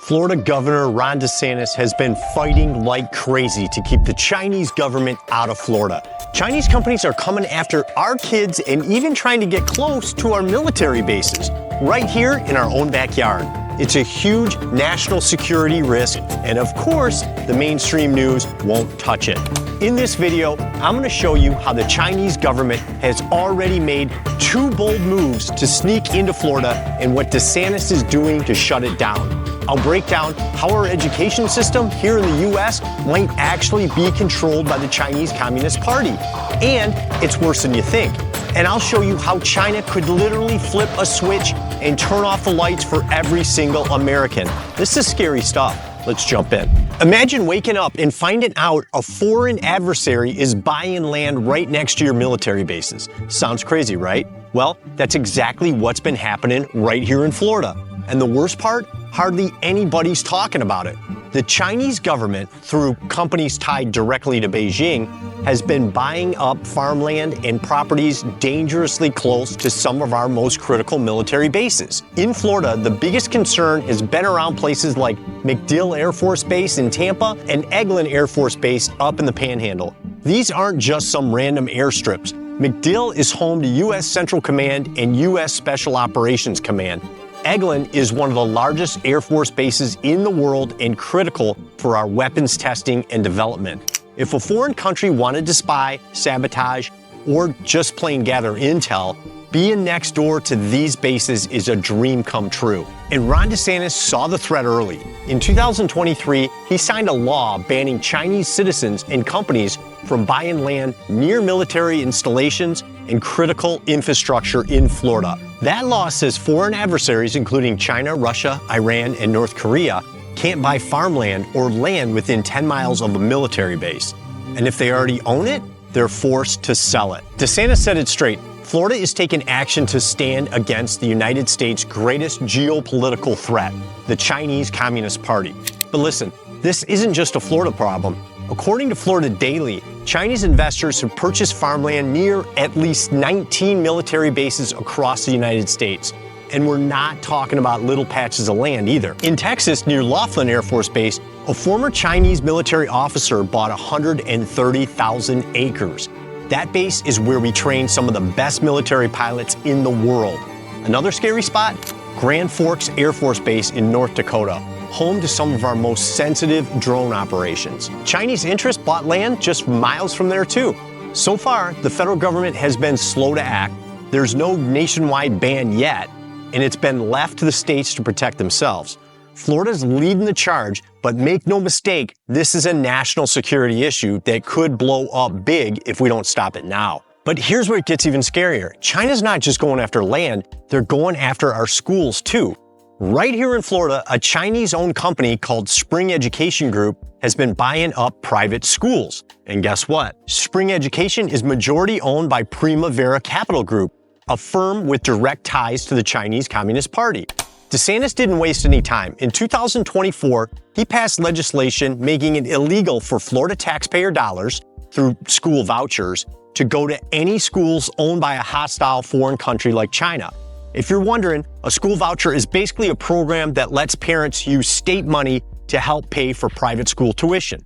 Florida Governor Ron DeSantis has been fighting like crazy to keep the Chinese government out of Florida. Chinese companies are coming after our kids and even trying to get close to our military bases, right here in our own backyard. It's a huge national security risk, and of course, the mainstream news won't touch it. In this video, I'm going to show you how the Chinese government has already made two bold moves to sneak into Florida and what DeSantis is doing to shut it down. I'll break down how our education system here in the US might actually be controlled by the Chinese Communist Party. And it's worse than you think. And I'll show you how China could literally flip a switch and turn off the lights for every single American. This is scary stuff. Let's jump in. Imagine waking up and finding out a foreign adversary is buying land right next to your military bases. Sounds crazy, right? Well, that's exactly what's been happening right here in Florida. And the worst part? Hardly anybody's talking about it. The Chinese government, through companies tied directly to Beijing, has been buying up farmland and properties dangerously close to some of our most critical military bases. In Florida, the biggest concern has been around places like MacDill Air Force Base in Tampa and Eglin Air Force Base up in the Panhandle. These aren't just some random airstrips. MacDill is home to U.S. Central Command and U.S. Special Operations Command. Eglin is one of the largest Air Force bases in the world and critical for our weapons testing and development. If a foreign country wanted to spy, sabotage, or just plain gather intel, being next door to these bases is a dream come true. And Ron DeSantis saw the threat early. In 2023, he signed a law banning Chinese citizens and companies from buying land near military installations and critical infrastructure in Florida. That law says foreign adversaries, including China, Russia, Iran, and North Korea, can't buy farmland or land within 10 miles of a military base. And if they already own it, they're forced to sell it. DeSantis said it straight. Florida is taking action to stand against the United States' greatest geopolitical threat, the Chinese Communist Party. But listen, this isn't just a Florida problem. According to Florida Daily, Chinese investors have purchased farmland near at least 19 military bases across the United States. And we're not talking about little patches of land either. In Texas, near Laughlin Air Force Base, a former Chinese military officer bought 130,000 acres. That base is where we train some of the best military pilots in the world. Another scary spot? Grand Forks Air Force Base in North Dakota, home to some of our most sensitive drone operations. Chinese interests bought land just miles from there too. So far, the federal government has been slow to act. There's no nationwide ban yet, and it's been left to the states to protect themselves. Florida's leading the charge, but make no mistake, this is a national security issue that could blow up big if we don't stop it now. But here's where it gets even scarier. China's not just going after land, they're going after our schools too. Right here in Florida, a Chinese-owned company called Spring Education Group has been buying up private schools. And guess what? Spring Education is majority owned by Primavera Capital Group, a firm with direct ties to the Chinese Communist Party. DeSantis didn't waste any time. In 2024, he passed legislation making it illegal for Florida taxpayer dollars, through school vouchers, to go to any schools owned by a hostile foreign country like China. If you're wondering, a school voucher is basically a program that lets parents use state money to help pay for private school tuition.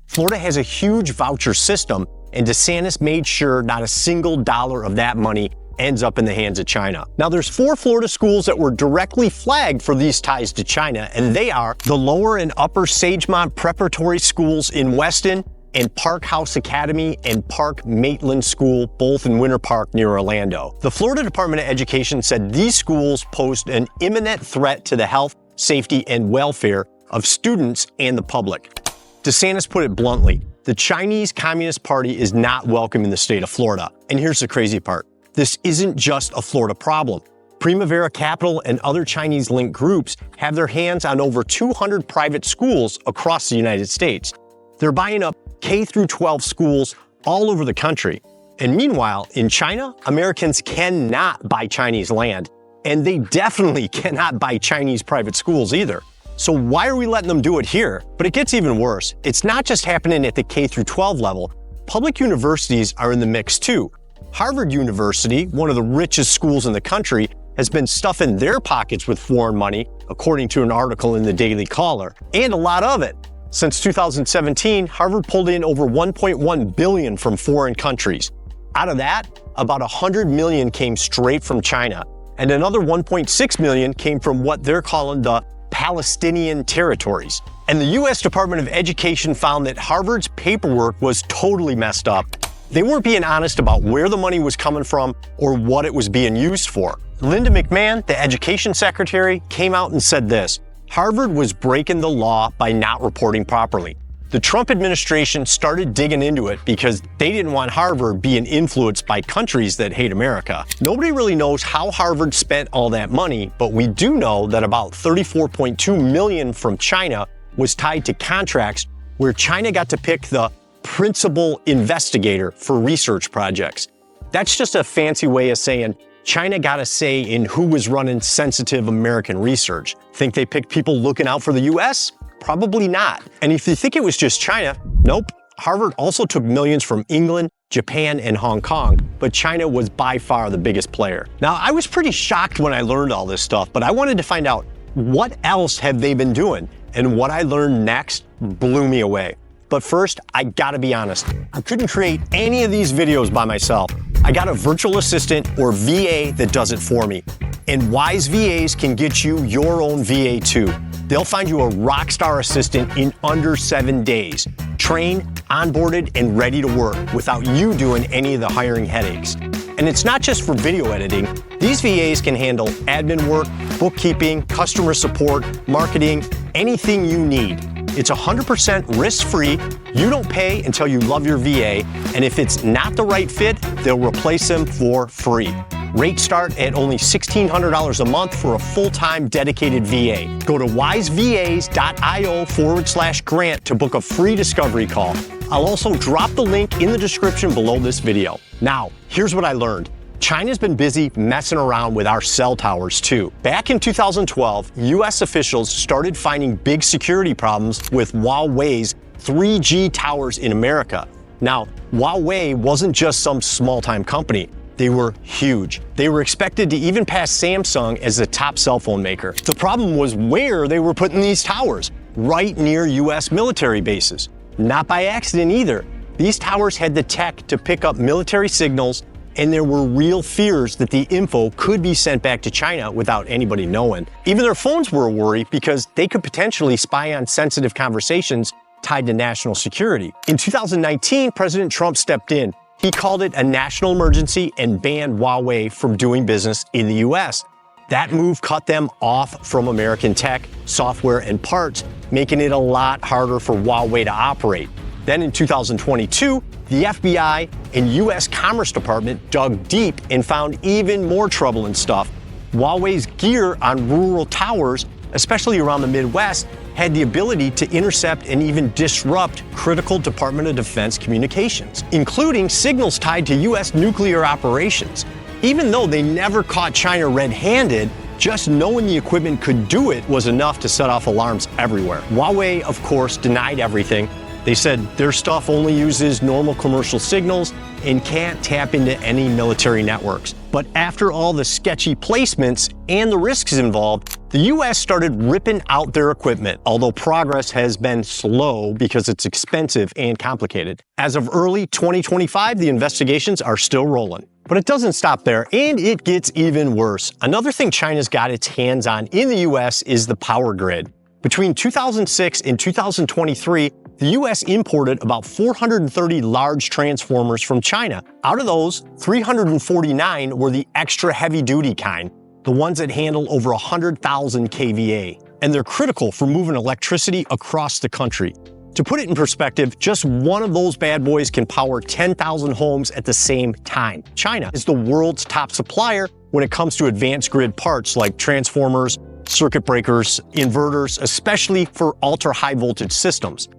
Florida has a huge voucher system, and DeSantis made sure not a single dollar of that money ends up in the hands of China. Now, there's 4 Florida schools that were directly flagged for these ties to China, and they are the Lower and Upper Sagemont Preparatory Schools in Weston and Park House Academy and Park Maitland School, both in Winter Park near Orlando. The Florida Department of Education said these schools posed an imminent threat to the health, safety, and welfare of students and the public. DeSantis put it bluntly, the Chinese Communist Party is not welcome in the state of Florida. And here's the crazy part. This isn't just a Florida problem. Primavera Capital and other Chinese-linked groups have their hands on over 200 private schools across the United States. They're buying up K-12 schools all over the country. And meanwhile, in China, Americans cannot buy Chinese land, and they definitely cannot buy Chinese private schools either. So why are we letting them do it here? But it gets even worse. It's not just happening at the K-12 level. Public universities are in the mix too. Harvard University, one of the richest schools in the country, has been stuffing their pockets with foreign money, according to an article in the Daily Caller, and a lot of it. Since 2017, Harvard pulled in over $1.1 billion from foreign countries. Out of that, about $100 million came straight from China, and another $1.6 million came from what they're calling the Palestinian territories. And the U.S. Department of Education found that Harvard's paperwork was totally messed up. They weren't being honest about where the money was coming from or what it was being used for. Linda McMahon, the education secretary, came out and said this: Harvard was breaking the law by not reporting properly. The Trump administration started digging into it because they didn't want Harvard being influenced by countries that hate America. Nobody really knows how Harvard spent all that money, but we do know that about $34.2 million from China was tied to contracts where China got to pick the principal investigator for research projects. That's just a fancy way of saying China got a say in who was running sensitive American research. Think they picked people looking out for the US? Probably not. And if you think it was just China, nope. Harvard also took millions from England, Japan, and Hong Kong, but China was by far the biggest player. Now, I was pretty shocked when I learned all this stuff, but I wanted to find out what else have they been doing, and what I learned next blew me away. But first, I gotta be honest, I couldn't create any of these videos by myself. I got a virtual assistant or VA that does it for me. And Wise VAs can get you your own VA too. They'll find you a rock star assistant in under 7 days, trained, onboarded, and ready to work without you doing any of the hiring headaches. And it's not just for video editing. These VAs can handle admin work, bookkeeping, customer support, marketing, anything you need. It's 100% risk-free. You don't pay until you love your VA, and if it's not the right fit, they'll replace them for free. Rates start at only $1,600 a month for a full-time dedicated VA. Go to wisevas.io/grant to book a free discovery call. I'll also drop the link in the description below this video. Now, here's what I learned. China's been busy messing around with our cell towers too. Back in 2012, US officials started finding big security problems with Huawei's 3G towers in America. Now, Huawei wasn't just some small-time company. They were huge. They were expected to even pass Samsung as the top cell phone maker. The problem was where they were putting these towers, right near US military bases. Not by accident either. These towers had the tech to pick up military signals, and there were real fears that the info could be sent back to China without anybody knowing. Even their phones were a worry because they could potentially spy on sensitive conversations tied to national security. In 2019, President Trump stepped in. He called it a national emergency and banned Huawei from doing business in the US. That move cut them off from American tech, software, and parts, making it a lot harder for Huawei to operate. Then in 2022, the FBI and US Commerce Department dug deep and found even more trouble and stuff. Huawei's gear on rural towers, especially around the Midwest, had the ability to intercept and even disrupt critical Department of Defense communications, including signals tied to US nuclear operations. Even though they never caught China red-handed, just knowing the equipment could do it was enough to set off alarms everywhere. Huawei, of course, denied everything. They said their stuff only uses normal commercial signals and can't tap into any military networks. But after all the sketchy placements and the risks involved, the US started ripping out their equipment, although progress has been slow because it's expensive and complicated. As of early 2025, the investigations are still rolling. But it doesn't stop there, and it gets even worse. Another thing China's got its hands on in the US is the power grid. Between 2006 and 2023, the US imported about 430 large transformers from China. Out of those, 349 were the extra heavy-duty kind, the ones that handle over 100,000 kVA. And they're critical for moving electricity across the country. To put it in perspective, just one of those bad boys can power 10,000 homes at the same time. China is the world's top supplier when it comes to advanced grid parts like transformers, circuit breakers, inverters, especially for ultra-high voltage systems.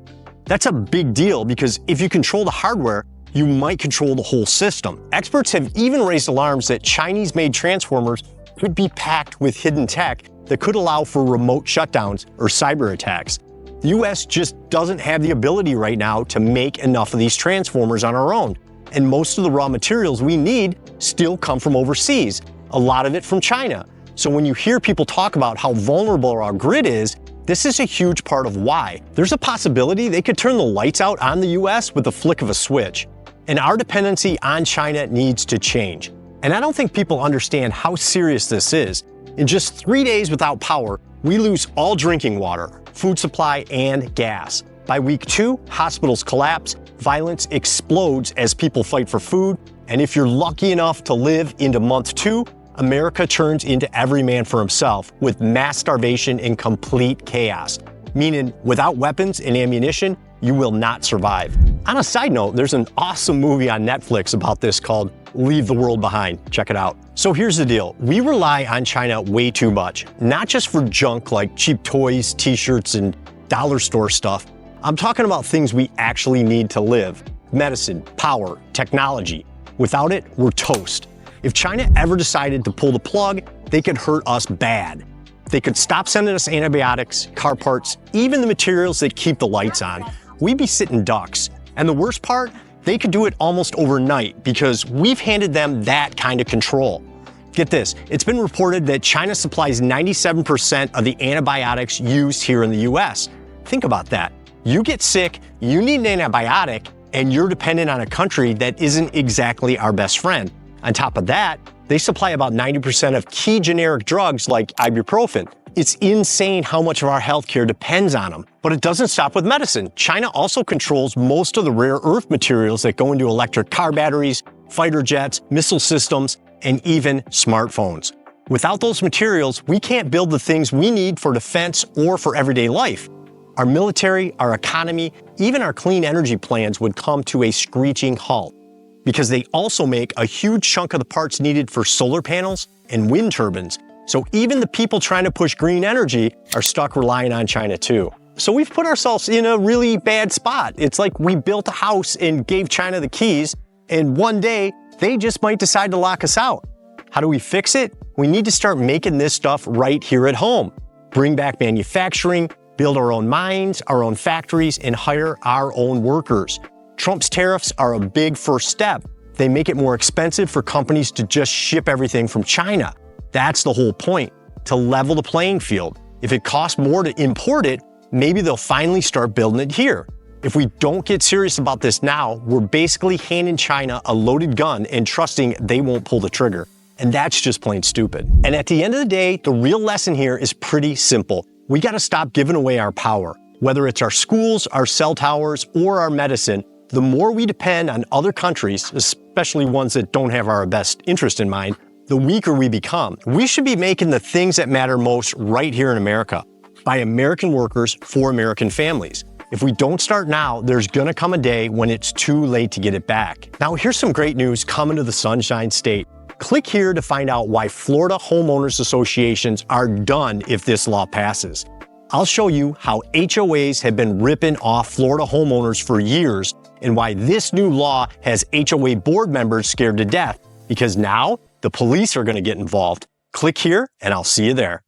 That's a big deal because if you control the hardware, you might control the whole system. Experts have even raised alarms that Chinese-made transformers could be packed with hidden tech that could allow for remote shutdowns or cyber attacks. The US just doesn't have the ability right now to make enough of these transformers on our own, and most of the raw materials we need still come from overseas. a lot of it from China. So when you hear people talk about how vulnerable our grid is, this is a huge part of why. There's a possibility they could turn the lights out on the US with a flick of a switch. And our dependency on China needs to change. And I don't think people understand how serious this is. In just 3 days without power, we lose all drinking water, food supply, and gas. By week 2, hospitals collapse, violence explodes as people fight for food, and if you're lucky enough to live into month 2, America turns into every man for himself with mass starvation and complete chaos. Meaning, without weapons and ammunition, you will not survive. On a side note, there's an awesome movie on Netflix about this called Leave the World Behind. Check it out. So here's the deal. We rely on China way too much, not just for junk like cheap toys, t-shirts, and dollar store stuff. I'm talking about things we actually need to live. Medicine, power, technology. Without it, we're toast. If China ever decided to pull the plug, they could hurt us bad. They could stop sending us antibiotics, car parts, even the materials that keep the lights on. We'd be sitting ducks. And the worst part, they could do it almost overnight because we've handed them that kind of control. Get this, it's been reported that China supplies 97% of the antibiotics used here in the US. Think about that. You get sick, you need an antibiotic, and you're dependent on a country that isn't exactly our best friend. On top of that, they supply about 90% of key generic drugs like ibuprofen. It's insane how much of our healthcare depends on them. But it doesn't stop with medicine. China also controls most of the rare earth materials that go into electric car batteries, fighter jets, missile systems, and even smartphones. Without those materials, we can't build the things we need for defense or for everyday life. Our military, our economy, even our clean energy plans would come to a screeching halt, because they also make a huge chunk of the parts needed for solar panels and wind turbines. So even the people trying to push green energy are stuck relying on China too. So we've put ourselves in a really bad spot. It's like we built a house and gave China the keys, and one day they just might decide to lock us out. How do we fix it? We need to start making this stuff right here at home. Bring back manufacturing, build our own mines, our own factories, and hire our own workers. Trump's tariffs are a big first step. They make it more expensive for companies to just ship everything from China. That's the whole point, to level the playing field. If it costs more to import it, maybe they'll finally start building it here. If we don't get serious about this now, we're basically handing China a loaded gun and trusting they won't pull the trigger. And that's just plain stupid. And at the end of the day, the real lesson here is pretty simple. We gotta stop giving away our power. Whether it's our schools, our cell towers, or our medicine, the more we depend on other countries, especially ones that don't have our best interest in mind, the weaker we become. We should be making the things that matter most right here in America, by American workers for American families. If we don't start now, there's gonna come a day when it's too late to get it back. Now here's some great news coming to the Sunshine State. Click here to find out why Florida homeowners associations are done if this law passes. I'll show you how HOAs have been ripping off Florida homeowners for years and why this new law has HOA board members scared to death, because now the police are going to get involved. Click here and I'll see you there.